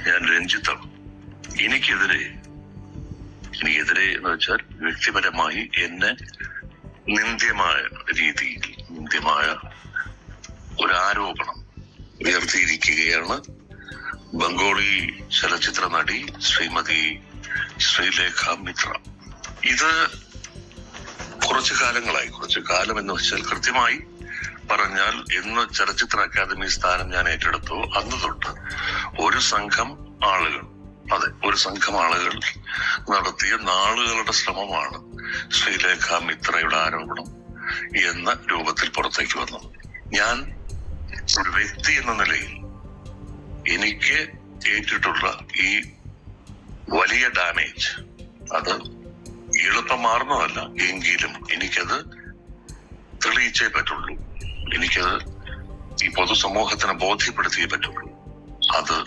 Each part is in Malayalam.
ഞാൻ രഞ്ജിത്താണ്. എനിക്കെതിരെ എന്ന് വെച്ചാൽ വ്യക്തിപരമായി എന്നെ നിന്ദ്യമായ രീതിയിൽ ഒരു ആരോപണം ഉയർത്തിയിരിക്കുകയാണ് ബംഗാളി ചലച്ചിത്ര നടി ശ്രീമതി ശ്രീലേഖ മിത്ര. ഇത് കുറച്ചു കാലം എന്ന് വെച്ചാൽ കൃത്യമായി പറഞ്ഞാൽ എന്ന് ചലച്ചിത്ര അക്കാദമി സ്ഥാനം ഞാൻ ഏറ്റെടുത്തു അന്ന് തൊട്ട് ഒരു സംഘം ആളുകൾ നടത്തിയ നാളുകളുടെ ശ്രമമാണ് ശ്രീലേഖ മിത്രയുടെ ആരോപണം എന്ന രൂപത്തിൽ പുറത്തേക്ക് വന്നത്. ഞാൻ ഒരു വ്യക്തി എന്ന നിലയിൽ എനിക്ക് ഏറ്റിട്ടുള്ള ഈ വലിയ ഡാമേജ് അത് എളുപ്പമാർന്നതല്ല, എങ്കിലും എനിക്കത് തെളിയിച്ചേ പറ്റുള്ളൂ. എനിക്കത് ഈ പൊതുസമൂഹത്തിന് ബോധ്യപ്പെടുത്തിയേ പറ്റുള്ളൂ. അത്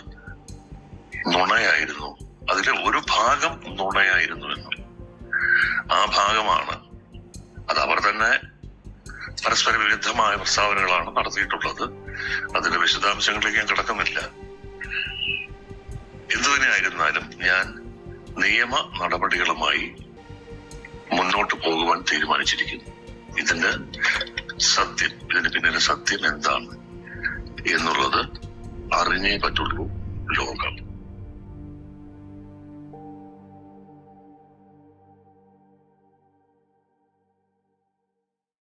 നുണയായിരുന്നു, അതിലെ ഒരു ഭാഗം നുണയായിരുന്നു എന്നും ആ ഭാഗമാണ് അത് അവർ തന്നെ പരസ്പര വിരുദ്ധമായ പ്രസ്താവനകളാണ് നടത്തിയിട്ടുള്ളത്. അതിന്റെ വിശദാംശങ്ങളിലേക്ക് ഞാൻ കിടക്കുന്നില്ല. എന്തുതന്നെയായിരുന്നാലും ഞാൻ നിയമ നടപടികളുമായി മുന്നോട്ട് പോകുവാൻ തീരുമാനിച്ചിരിക്കുന്നു. ഇതിന്റെ പിന്നിലെ സത്യം എന്താണ് എന്നുള്ളത് അറിഞ്ഞേ പറ്റുള്ളൂ ലോകം.